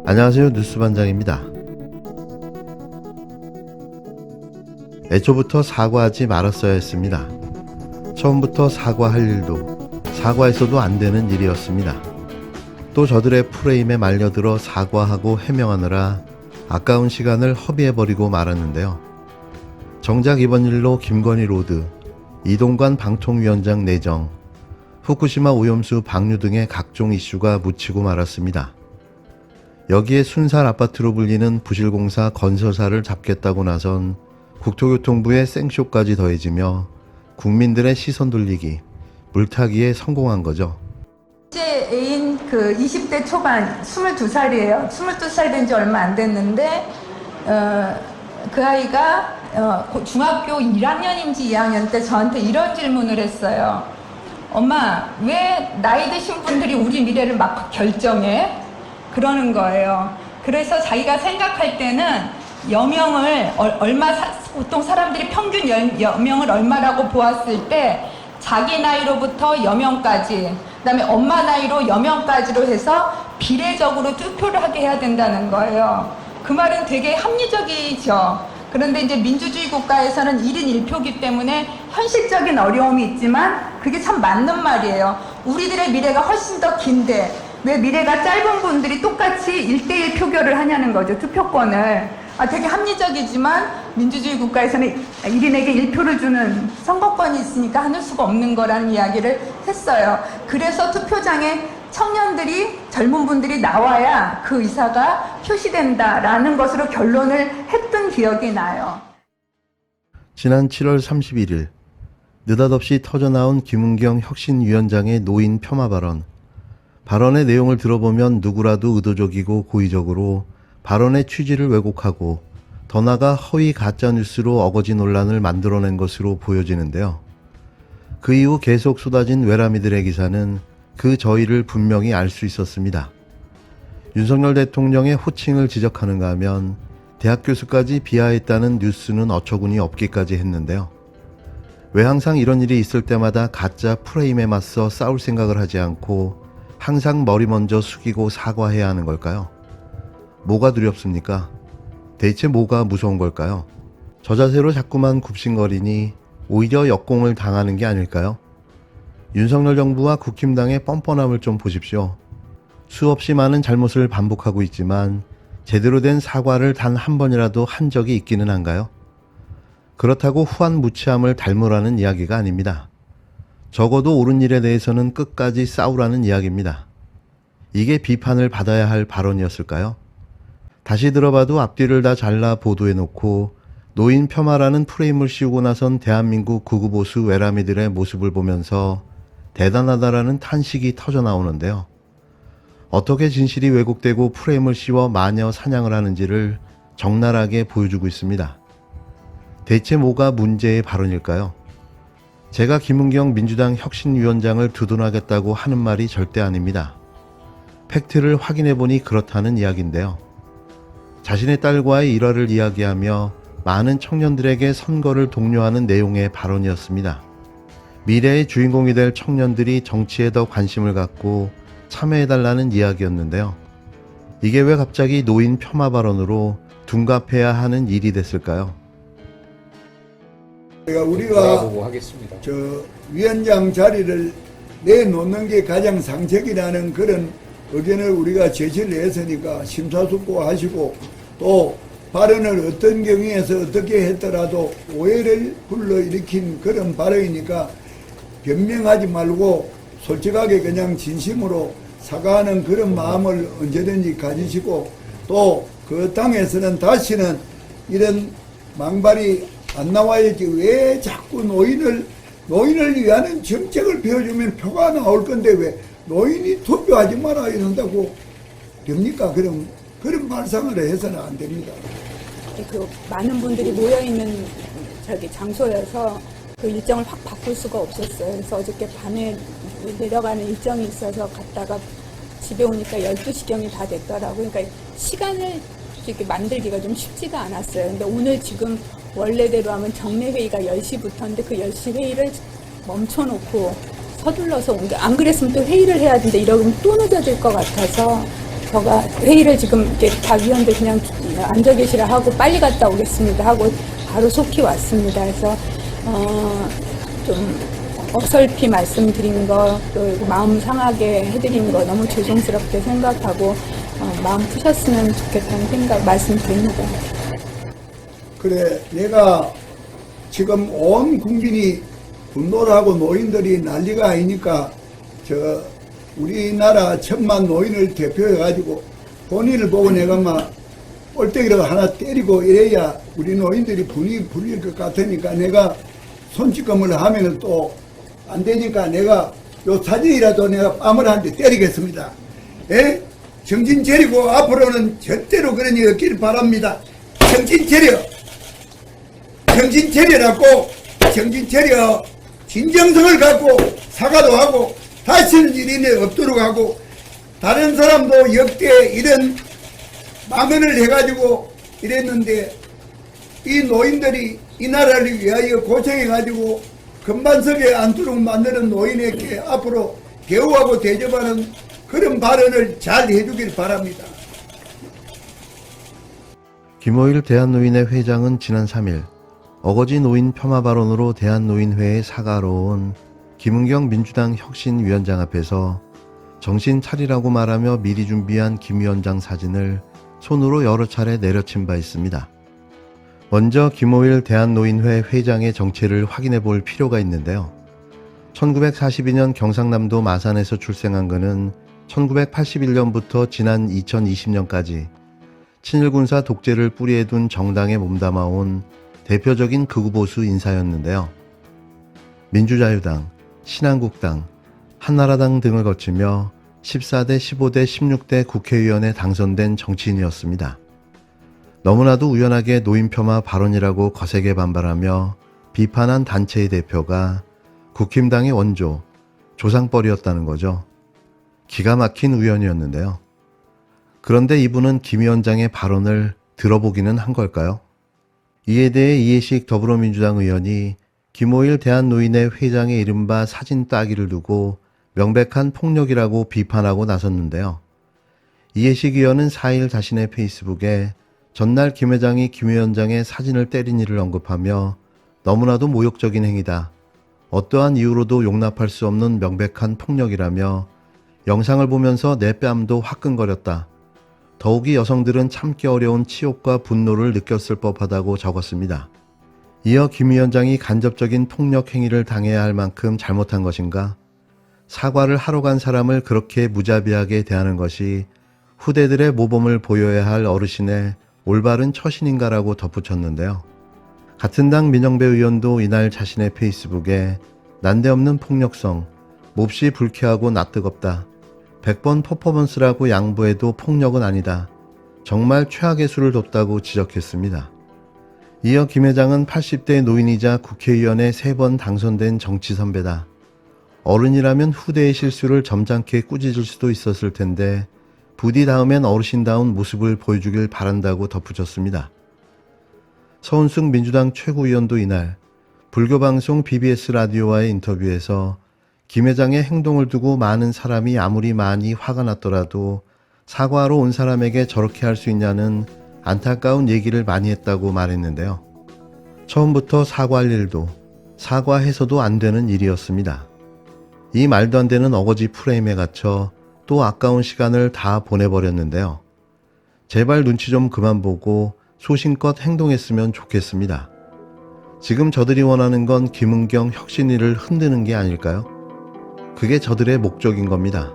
안녕하세요. 뉴스반장입니다. 애초부터 사과하지 말았어야 했습니다. 처음부터 사과할 일도 사과했어도 안 되는 일이었습니다. 또 저들의 프레임에 말려들어 사과하고 해명하느라 아까운 시간을 허비해버리고 말았는데요. 정작 이번 일로 김건희 로드, 이동관 방통위원장 내정, 후쿠시마 오염수 방류 등의 각종 이슈가 묻히고 말았습니다. 여기에 순살 아파트로 불리는 부실공사 건설사를 잡겠다고 나선 국토교통부의 생쇼까지 더해지며 국민들의 시선 돌리기, 물타기에 성공한 거죠. 제 애인 20대 초반 22살이에요. 22살 된 지 얼마 안 됐는데 그 아이가 중학교 1학년인지 2학년 때 저한테 이런 질문을 했어요. 엄마, 왜 나이 드신 분들이 우리 미래를 막 결정해? 그러는 거예요. 그래서 자기가 생각할 때는 여명을 보통 사람들이 평균 여명을 얼마라고 보았을 때 자기 나이로부터 여명까지, 그다음에 엄마 나이로 여명까지로 해서 비례적으로 투표를 하게 해야 된다는 거예요. 그 말은 되게 합리적이죠. 그런데 이제 민주주의 국가에서는 1인 1표기 때문에 현실적인 어려움이 있지만 그게 참 맞는 말이에요. 우리들의 미래가 훨씬 더 긴데 왜 미래가 짧은 분들이 똑같이 1대1 표결을 하냐는 거죠. 투표권을. 되게 합리적이지만 민주주의 국가에서는 1인에게 1표를 주는 선거권이 있으니까 하는 수가 없는 거라는 이야기를 했어요. 그래서 투표장에 청년들이, 젊은 분들이 나와야 그 의사가 표시된다라는 것으로 결론을 했던 기억이 나요. 지난 7월 31일 느닷없이 터져나온 김은경 혁신위원장의 노인 폄하 발언. 발언의 내용을 들어보면 누구라도 의도적이고 고의적으로 발언의 취지를 왜곡하고 더 나아가 허위 가짜뉴스로 어거지 논란을 만들어낸 것으로 보여지는데요. 그 이후 계속 쏟아진 외람이들의 기사는 그 저희를 분명히 알 수 있었습니다. 윤석열 대통령의 호칭을 지적하는가 하면 대학 교수까지 비하했다는 뉴스는 어처구니 없기까지 했는데요. 왜 항상 이런 일이 있을 때마다 가짜 프레임에 맞서 싸울 생각을 하지 않고 항상 머리 먼저 숙이고 사과해야 하는 걸까요? 뭐가 두렵습니까? 대체 뭐가 무서운 걸까요? 저 자세로 자꾸만 굽신거리니 오히려 역공을 당하는 게 아닐까요? 윤석열 정부와 국힘당의 뻔뻔함을 좀 보십시오. 수없이 많은 잘못을 반복하고 있지만 제대로 된 사과를 단 한 번이라도 한 적이 있기는 한가요? 그렇다고 후한무치함을 닮으라는 이야기가 아닙니다. 적어도 옳은 일에 대해서는 끝까지 싸우라는 이야기입니다. 이게 비판을 받아야 할 발언이었을까요? 다시 들어봐도 앞뒤를 다 잘라 보도해놓고 노인 폄하라는 프레임을 씌우고 나선 대한민국 극우보수 외람이들의 모습을 보면서 대단하다라는 탄식이 터져나오는데요. 어떻게 진실이 왜곡되고 프레임을 씌워 마녀 사냥을 하는지를 적나라하게 보여주고 있습니다. 대체 뭐가 문제의 발언일까요? 제가 김은경 민주당 혁신위원장을 두둔하겠다고 하는 말이 절대 아닙니다. 팩트를 확인해보니 그렇다는 이야기인데요. 자신의 딸과의 일화를 이야기하며 많은 청년들에게 선거를 독려하는 내용의 발언이었습니다. 미래의 주인공이 될 청년들이 정치에 더 관심을 갖고 참여해달라는 이야기였는데요. 이게 왜 갑자기 노인 폄하 발언으로 둔갑해야 하는 일이 됐을까요? 우리가 저 위원장 자리를 내놓는 게 가장 상책이라는 그런 의견을 우리가 제시를 했으니까 심사숙고하시고 또 발언을 어떤 경위에서 어떻게 했더라도 오해를 불러일으킨 그런 발언이니까 변명하지 말고 솔직하게 그냥 진심으로 사과하는 그런 마음을 언제든지 가지시고 또 그 당에서는 다시는 이런 망발이 안 나와야지 왜 자꾸 노인을 위한 정책을 펴주면 표가 나올 건데 왜 노인이 투표하지 마라 이런다고 됩니까? 그런 발상을 해서는 안 됩니다. 그 많은 분들이 모여있는 장소여서 그 일정을 확 바꿀 수가 없었어요. 그래서 어저께 밤에 내려가는 일정이 있어서 갔다가 집에 오니까 12시경이 다 됐더라고요. 그러니까 시간을 이렇게 만들기가 좀 쉽지가 않았어요. 근데 오늘 지금 원래대로 하면 정례회의가 10시부터인데 그 10시 회의를 멈춰놓고 서둘러서 온 게, 안 그랬으면 또 회의를 해야 되는데 이러면 또 늦어질 것 같아서 제가 회의를 지금 이렇게 다 위원들 그냥 앉아 계시라 하고 빨리 갔다 오겠습니다 하고 바로 속히 왔습니다. 그래서 좀 어설피 말씀드린 거, 또 마음 상하게 해드린 거 너무 죄송스럽게 생각하고 마음 푸셨으면 좋겠다는 말씀드립니다. 그래, 내가 지금 온 국민이 분노를 하고 노인들이 난리가 아니니까 우리나라 1000만 노인을 대표해가지고 본인을 보고 내가 막 꼴대기로 하나 때리고 이래야 우리 노인들이 분이 불릴 것 같으니까 내가 손찌검을 하면은 또 안 되니까 내가 요 사진이라도 내가 뺨을 한 대 때리겠습니다. 예? 정신 차리고 앞으로는 절대로 그런 일이 없길 바랍니다. 정신 차려! 정신 차려라고, 정신 차려! 진정성을 갖고 사과도 하고 다시는 일이 없도록 하고, 다른 사람도 역대 이런 망언을 해가지고 이랬는데 이 노인들이 이 나라를 위하여 고생해가지고 금반석에 앉도록 만드는 노인에게 앞으로 대우하고 대접하는 그런 발언을 잘 해주길 바랍니다. 김호일 대한노인회 회장은 지난 3일 어거지 노인 폄하 발언으로 대한노인회에 사과로 온 김은경 민주당 혁신위원장 앞에서 정신 차리라고 말하며 미리 준비한 김 위원장 사진을 손으로 여러 차례 내려친 바 있습니다. 먼저 김호일 대한노인회 회장의 정체를 확인해 볼 필요가 있는데요. 1942년 경상남도 마산에서 출생한 그는 1981년부터 지난 2020년까지 친일군사 독재를 뿌리에 둔 정당에 몸담아온 대표적인 극우보수 인사였는데요. 민주자유당, 신한국당, 한나라당 등을 거치며 14대, 15대, 16대 국회의원에 당선된 정치인이었습니다. 너무나도 우연하게 노인 폄하 발언이라고 거세게 반발하며 비판한 단체의 대표가 국힘당의 원조, 조상뻘이었다는 거죠. 기가 막힌 우연이었는데요. 그런데 이분은 김 위원장의 발언을 들어보기는 한 걸까요? 이에 대해 이해식 더불어민주당 의원이 김호일 대한노인회 회장의 이른바 사진 따기를 두고 명백한 폭력이라고 비판하고 나섰는데요. 이해식 의원은 4일 자신의 페이스북에 전날 김 회장이 김 위원장의 사진을 때린 일을 언급하며 너무나도 모욕적인 행위다. 어떠한 이유로도 용납할 수 없는 명백한 폭력이라며 영상을 보면서 내 뺨도 화끈거렸다. 더욱이 여성들은 참기 어려운 치욕과 분노를 느꼈을 법하다고 적었습니다. 이어 김 위원장이 간접적인 폭력 행위를 당해야 할 만큼 잘못한 것인가? 사과를 하러 간 사람을 그렇게 무자비하게 대하는 것이 후대들의 모범을 보여야 할 어르신의 올바른 처신인가라고 덧붙였는데요. 같은 당 민영배 의원도 이날 자신의 페이스북에 난데없는 폭력성, 몹시 불쾌하고 낯뜨겁다. 100번 퍼포먼스라고 양보해도 폭력은 아니다. 정말 최악의 수를 뒀다고 지적했습니다. 이어 김 회장은 80대 노인이자 국회의원에 3번 당선된 정치 선배다. 어른이라면 후대의 실수를 점잖게 꾸짖을 수도 있었을 텐데 부디 다음엔 어르신다운 모습을 보여주길 바란다고 덧붙였습니다. 서은숙 민주당 최고위원도 이날 불교방송 BBS 라디오와의 인터뷰에서 김 회장의 행동을 두고 많은 사람이 아무리 많이 화가 났더라도 사과하러 온 사람에게 저렇게 할 수 있냐는 안타까운 얘기를 많이 했다고 말했는데요. 처음부터 사과할 일도 사과해서도 안 되는 일이었습니다. 이 말도 안 되는 어거지 프레임에 갇혀 또 아까운 시간을 다 보내버렸는데요. 제발 눈치 좀 그만 보고 소신껏 행동했으면 좋겠습니다. 지금 저들이 원하는 건 김은경 혁신위를 흔드는 게 아닐까요? 그게 저들의 목적인 겁니다.